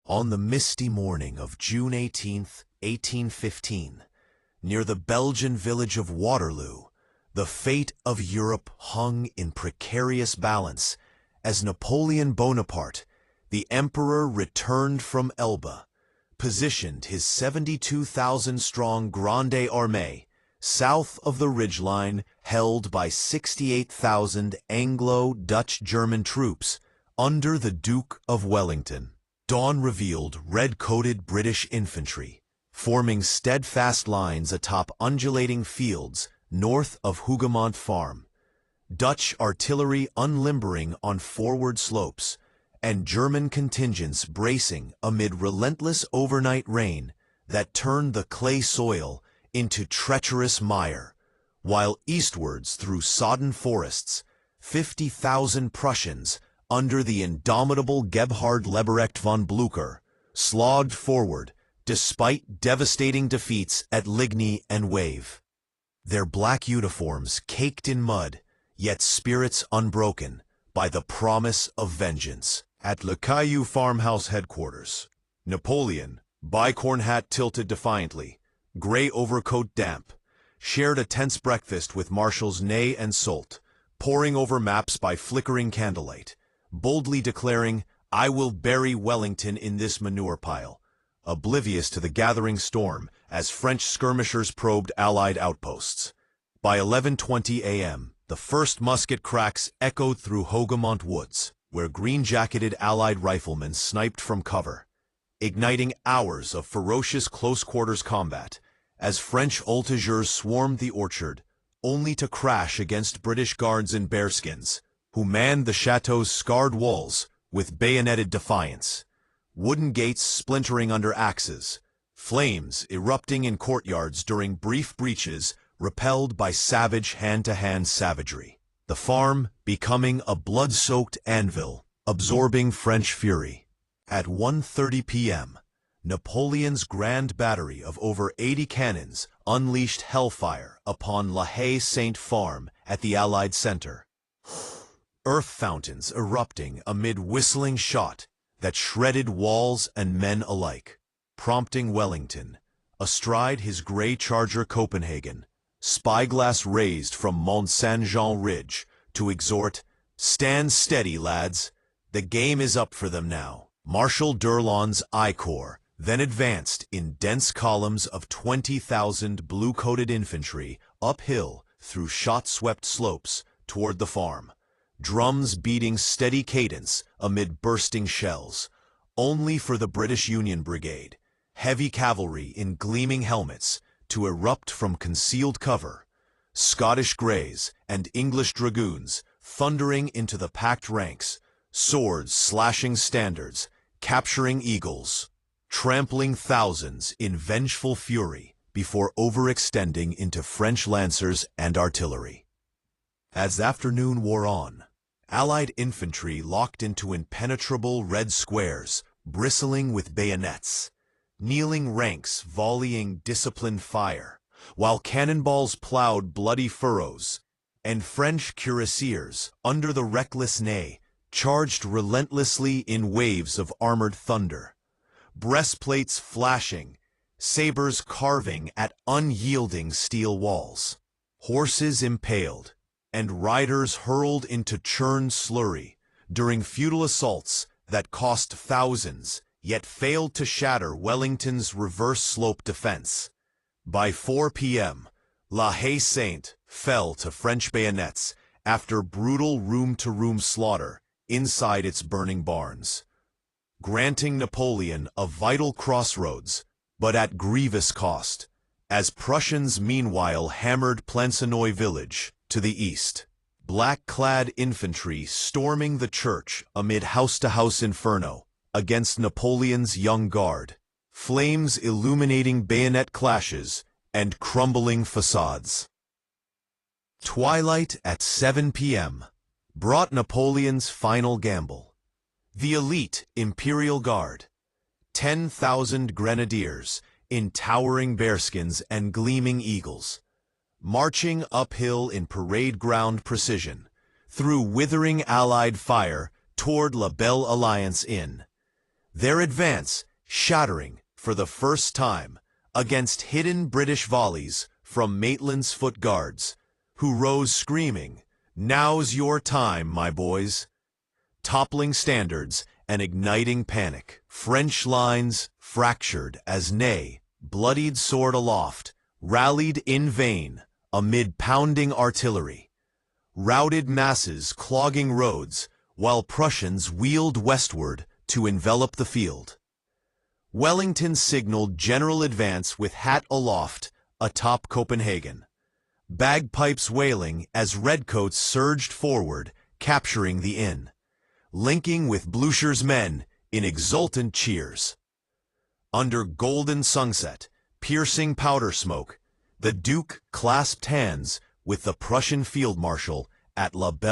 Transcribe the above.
On the misty morning of June 18, 1815, near the Belgian village of Waterloo, the fate of Europe hung in precarious balance as Napoleon Bonaparte, the emperor returned from Elba, positioned his 72,000-strong Grande Armée south of the ridgeline held by 68,000 Anglo-Dutch-German troops under the Duke of Wellington. Dawn revealed red-coated British infantry, forming steadfast lines atop undulating fields north of Hougemont Farm, Dutch artillery unlimbering on forward slopes, and German contingents bracing amid relentless overnight rain that turned the clay soil into treacherous mire, while eastwards through sodden forests, 50,000 Prussians under the indomitable Gebhard Leberecht von Blücher slogged forward despite devastating defeats at Ligny and Wavre. Their black uniforms caked in mud, yet spirits unbroken by the promise of vengeance. At Le Caillou farmhouse headquarters, Napoleon, bicorn hat tilted defiantly, gray overcoat damp, shared a tense breakfast with Marshals Ney and Soult, poring over maps by flickering candlelight, boldly declaring, "I will bury Wellington in this manure pile," oblivious to the gathering storm as French skirmishers probed Allied outposts. By 11:20 a.m., the first musket cracks echoed through Hougemont woods, where green-jacketed Allied riflemen sniped from cover, igniting hours of ferocious close-quarters combat as French voltigeurs swarmed the orchard, only to crash against British guards in bearskins, who manned the chateau's scarred walls with bayoneted defiance, wooden gates splintering under axes, flames erupting in courtyards during brief breaches repelled by savage hand-to-hand savagery. The farm becoming a blood-soaked anvil, absorbing French fury. At 1:30 p.m., Napoleon's grand battery of over 80 cannons unleashed hellfire upon La Haye-Saint Farm at the Allied center. Earth fountains erupting amid whistling shot that shredded walls and men alike, prompting Wellington, astride his gray charger Copenhagen, spyglass raised from Mont Saint-Jean Ridge, to exhort, "Stand steady, lads. The game is up for them now." Marshal d'Erlon's I Corps then advanced in dense columns of 20,000 blue-coated infantry uphill through shot-swept slopes toward the farm, drums beating steady cadence amid bursting shells, only for the British Union Brigade, heavy cavalry in gleaming helmets, to erupt from concealed cover, Scottish Greys and English Dragoons thundering into the packed ranks, swords slashing standards, capturing eagles, trampling thousands in vengeful fury before overextending into French lancers and artillery. As afternoon wore on, Allied infantry locked into impenetrable red squares bristling with bayonets, kneeling ranks volleying disciplined fire, while cannonballs plowed bloody furrows, and French cuirassiers, under the reckless Ney, charged relentlessly in waves of armored thunder, breastplates flashing, sabers carving at unyielding steel walls, horses impaled, and riders hurled into churned slurry during futile assaults that cost thousands, yet failed to shatter Wellington's reverse-slope defense. By 4 p.m., La Haye-Saint fell to French bayonets after brutal room-to-room slaughter inside its burning barns, granting Napoleon a vital crossroads, but at grievous cost, as Prussians meanwhile hammered Plancenoy village to the east. Black-clad infantry storming the church amid house-to-house inferno against Napoleon's young guard, flames illuminating bayonet clashes and crumbling facades. Twilight at 7 p.m. brought Napoleon's final gamble. The elite Imperial Guard, 10,000 grenadiers in towering bearskins and gleaming eagles, marching uphill in parade ground precision, through withering Allied fire toward La Belle Alliance Inn. Their advance shattering for the first time against hidden British volleys from Maitland's foot guards, who rose screaming, "Now's your time, my boys!" Toppling standards and igniting panic. French lines fractured as Ney, bloodied sword aloft, rallied in vain amid pounding artillery. Routed masses clogging roads, while Prussians wheeled westward to envelop the field. Wellington signaled general advance with hat aloft atop Copenhagen, bagpipes wailing as redcoats surged forward, capturing the inn, linking with Blucher's men in exultant cheers. Under golden sunset, piercing powder smoke, the Duke clasped hands with the Prussian field marshal at La Belle